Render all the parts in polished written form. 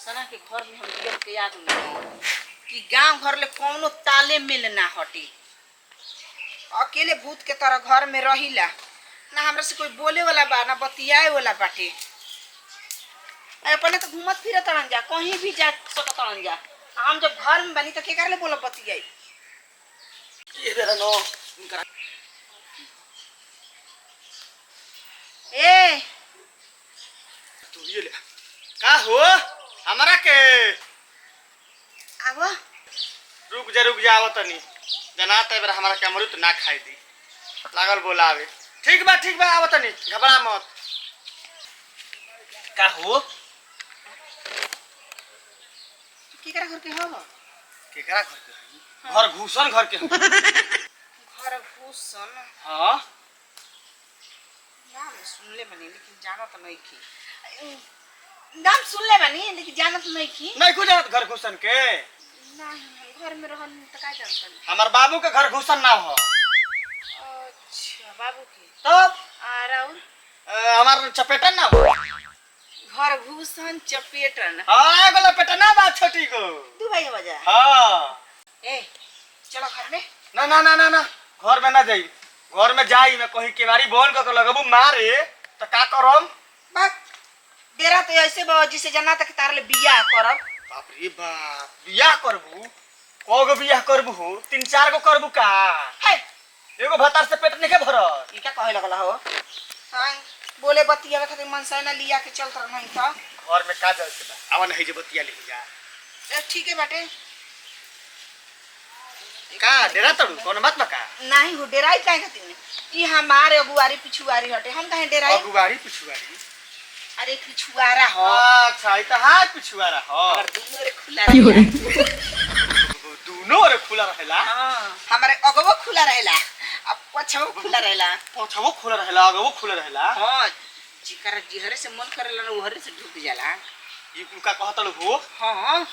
सना के घर में हम देख के याद नहीं कि गांव घर ले कौनो ताले मिल ना हटी। अकेले भूत के तरह घर में रहिला ना, हमरा से कोई बोले वाला बा ना बतियाए वाला बाटे। अपने तो घूमत फिरत रहन जा, कहीं भी जा सकत रहन जा। हम जब घर में बनी तो के करले बोला बतियाई। ये बेरा नो ए तू ये ले का हो हमरा के आवा रुक जा आवत नहीं जना त बेरा हमरा के अमृत ना खाई दी लागल बोलावे। ठीक बा आवत नहीं, घबरा मत। का हो केकरा घर के हो? केकरा घर के है? घर घूसन घर के घर घूसन? हां नाम सुनले बनी लेकिन जाना तो नहीं की। नाम सुनले बनी लेकिन जाना तो नहीं की। नहीं को जानत घर घूसन के? नहीं घर में रहन त का जानत। हमर बाबू के घर घूसन ना हो। अच्छा बाबू के तब आ राउर हमार चपेटन ना हो। घर घूसन चपेटन? हां एगो लपेटन ना बा छोटी को। दू भाई बजा। हां ए चलो घर में। ना घर में ना जाई। घर में जाई मैं कहीं केवारी बोल के लगबू मारे त का करम? बात डेरा तो ऐसे बा जिसे जाना तक तार ले बियाह करब। बाप रे बाप, बियाह करबू? कोगो बियाह करबू? 3-4 गो करबू का? है एगो भतार से पेट नहीं भरत। ई का कहे लगला हो? हां बोले बतिया खातिर मन से ना लिया के चलत नहीं था। घर में का जल के बा आवन है जे बतिया ले जा। ठीक है बाटे। का डेरा तड़ू कोनो बात बा का? नहीं हो डेराई काहे खातिर? ई हमारे अगुवारी पिछुआरी हटे, हम काहे डेराई? अगुवारी पिछुआरी? अरे पिछुआरा हो। अच्छा ई त हाय पिछुआरा हो। और दोनों रे खुला रहेला। दोनों रे खुला रहेला? हां हमारे अगवो खुला रहेला अब पछवो खुला रहेला। पछवो खुला रहेला अगवो खुला रहेला? हां जिकर जिहरे से मन करेला ना ओहरे से ढुक जाला। ई कुका कहत लो हो? हां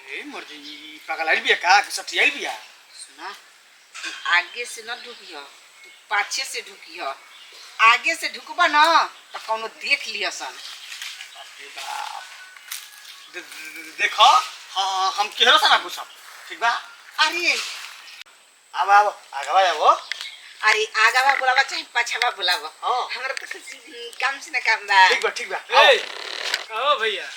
ए मर्दी पागल बिया का कि सटियाई बिया? सुना तू आगे से न ढुकियो, तू पाछे से ढुकियो। आगे से ढुकबा ना तो कोनो देख लियसन। बाप रे बाप। देखो हां हम केहरो से ना घुसब। ठीक बा? अरे अब आगवा जाबो। अरे आगावा बुलावा चाहे पछवा बुलावा, हां हमरा तो किसी काम से ना काम बा। ठीक बा। ए कहो भैया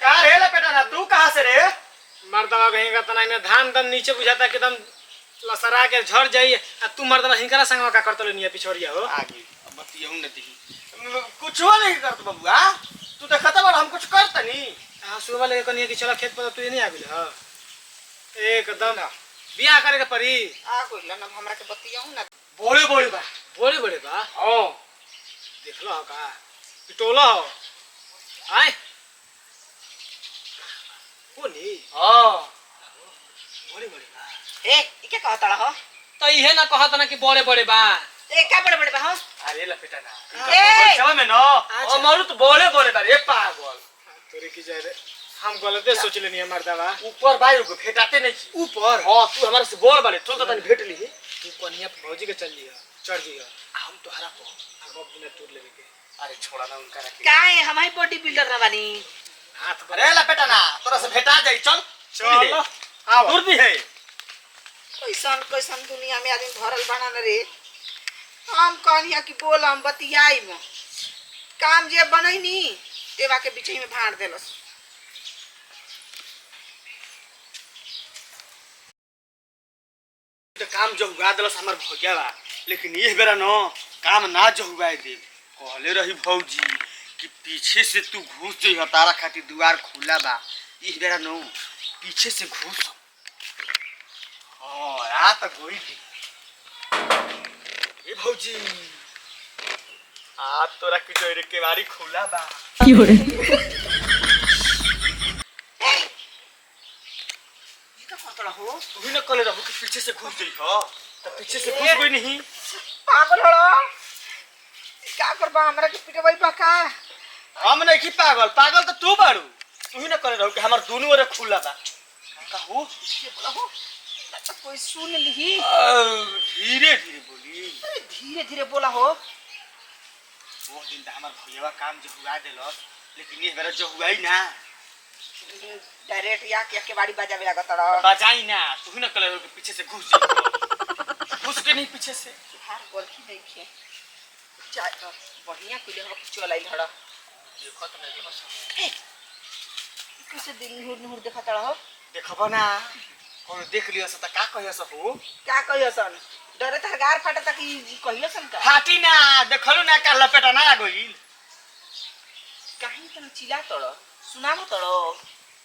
का रे लपेटा ना तू कहां से रे? मर्दवा कहीं का तना में धान दम नीचे बुझाता कि एकदम लसरा के झड़ जाई आ तू मर्दवा हिंकरा संगवा का करतलो निया पिछोड़िया हो। आगे अब बतियौ न दी कुछो नहीं करत बबुआ। तू देखत बड़ हम कुछ करत नहीं। हां सुबह लेके कनिया की चला खेत पर तू नहीं आबिल ह एकदम बियाह करे के परी। आ कोई ना हमरा के बतियौ ना। बोले बा बोले बा हां देखलो हो का पिटोला हो आय कोनी हां बोले बा। ए ई के कहता हो? तो इहे ना कहत ना कि बोले बा। ए का बड़े बा हो? अरे लपेटा ना ए! समझ में न ओ मारू तो बोले बा रे पागल। तोरे की जाय रे हम गलते सोच लेनी है मर्दवा। ऊपर बाई को भेटाते नहीं छी। ऊपर हां तू हमारे से बोल बाले चल तनी भेट ली। तू कनिया भौजी के चल लिया चढ़ जिया हम तोहरा को अब बिना टूट लेवे के। अरे छोड़ा ना उनका रखे। काहे हमारी बॉडी बिल्डर ना बानी? हाथ अरे लपेटा ना तोरा से भेटा जाई चल चल आओ दूर भी है। कैसन दुनिया में आदमी भरल बना न रे। हम कहनिया कि बोल हम बतियाई में काम जे बनई नी देवा के बीच में भाड़ देलस। तो काम जो हुआ दलस हमर भौजा बा, लेकिन ये बेरा न काम ना जो हुआ दे। कहले रही भौजी कि पीछे से तू घुस जइह तारा खातिर द्वार खुला बा। इस बेरा न पीछे से घुस। हां आ त गोई थी। ए भौजी आ तोरा के जोरे के बारी खुला बा। ये का कहता हो? तू न कहले रहू कि पीछे से घुस जइह त पीछे से घुस गई नहीं। पागल हो का करबा हमरा के पिटवाई बा का? हम नहीं की पागल तो तू बारू। तू ही न कहले रहू कि हमर दोनों ओरे खुला बा। कहू ये बोला हो ना तो कोई सुन ली। धीरे धीरे बोली। धीरे धीरे बोला हो। वो दिन त हमर भैया काम जो हुआ देलस लेकिन ये बेरा जो हुआ ही ना डायरेक्ट या के बाड़ी बजावे लागत रह बजाई ना तू ही ना कलर के पीछे से घुस जा घुस के नहीं पीछे से हार गोरखी देखे जा बढ़िया कुले हम चलाई धड़ देखो तो नहीं बस कैसे दिन नूर नूर देखत रह देखबो ना कौन देख लियो से त का कहियो से हो क्या कहियो सन डरे तार गार फाटता कि कहियो सन का फाटी ना देखलु ना का लपेटा ना आ गइल कहीं तन चिल्ला तड़ सुनाबो तड़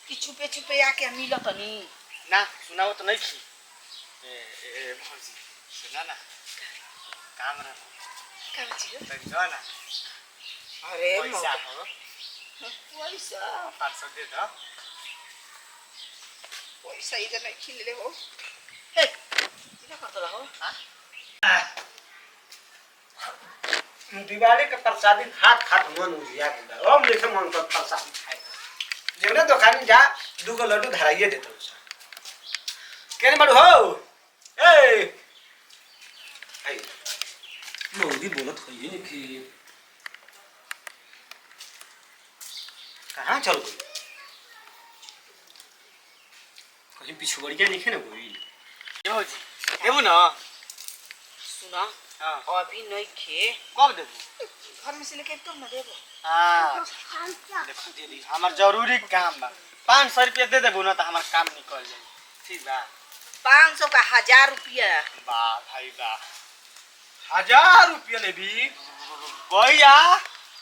कि छुपे छुपे आके मिल तनी ना सुनाओ तो नहीं खी ए भौजी सुना ना काम ना का छी तनी जो ना अरे पैसा हो पैसा 500 दे दो पैसा इधर नहीं खिल ले हो हे इधर करत रहो दिवाली के प्रसादी खात खात मन उजिया गेल हम लेखे मन पर प्रसादी खाए जेने दुकान जा दुगो लड्डू धराइए देतो केने बड़ हो ए आई मौदी बोलत होई कि कहां चल गई कहीं पिछुड़िया नहीं ना कोई ए भौजी देबो ना सुना हां अभी नहीं खे कब देबो घर में से लेके तुम ना देबो हां देखो दीदी हमार जरूरी काम बा 500 रुपया दे देबो ना त हमार काम निकल जाई ठीक बा 500 का 1000 रुपया वाह भाई वाह 1000 रुपया लेबी भैया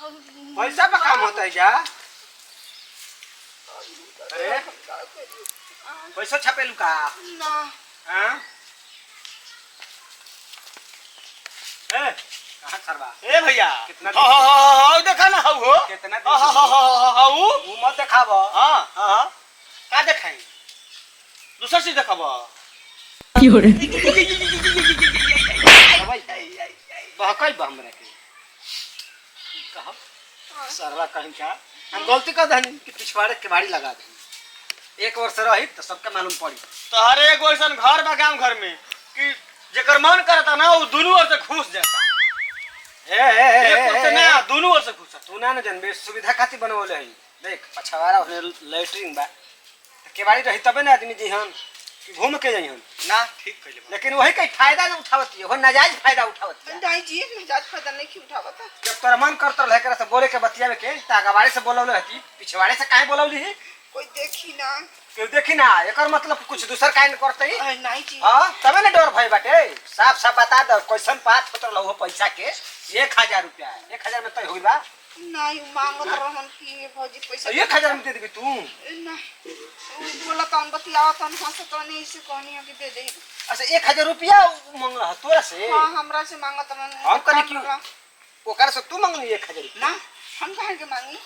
पैसा पे काम होता है क्या अरे पैसा छापेलू का ना हां ए कहां करवा ए भैया कितना हो देखा ना हो कितना हो वो मत देखाबो हां हां का देखाई दूसरा चीज देखाबो बहकई बा हमरा के कहा सरला कहीं क्या हम गलती कर दहनी कि पिछवाड़े के बाड़ी लगा दे एक वर्ष रही तो सबके मालूम पड़ी तो हर एक वैसन घर बा गांव घर में कि जेकर मन करता ना वो दोनों ओर से घुस जाता एक ओर से ना दोनों ओर से घुसा तू ना जनबे सुविधा खातिर बनवले हई देख पछवाड़ा होने लैट्रिन बा केवाड़ी रही तबे ना आदमी जी हम घूम के जाई हम ना ठीक कइले लेकिन वही कई फायदा ना उठावती है वो नाजायज फायदा उठावती है नहीं जी मजाज फायदा नहीं की उठावता जब तोरा मन करत रहे एकरा से बोले के बतियावे के त अगवाड़े से बोलौले हती पिछवाड़े से काहे बोलौली है कोई देखी ना केहू देखी ना एकर मतलब कुछ दूसर काहे न करतई नहीं जी हां तबे ना डर भई बाटे साफ साफ बता दो क्वेश्चन पास होत रहलो पैसा के 1000 रुपया 1000 में तय होई बा नहीं मांगत रहन कि भौजी पैसा 1000 में दे देबी तू नहीं बोला कौन बतियावा तन हंसत नहीं से कहनी कि दे दे अच्छा 1000 रुपया मांग रहा तोरा से हां हमरा से मांगत रहन हम कनी क्यों ओकर से तू मांगनी 1000 रुपया ना हम काहे के मांगी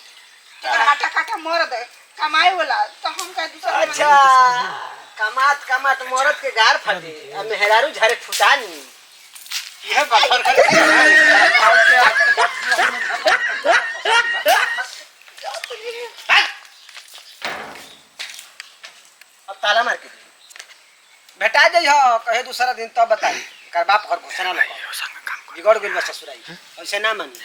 अगर हाटा काटा मर दे कमाए वाला तो हम का दूसरा अच्छा कमात कमात मरद के गार फटे अब मेहरारू झारे फुटानी यह बफर अब ताला मार के बेटा जाइ हो कहे दूसरा दिन तब बताई कर बाप घर घोषणा लगा बिगड़ गेल बा ससुराई ऐसे ना मानी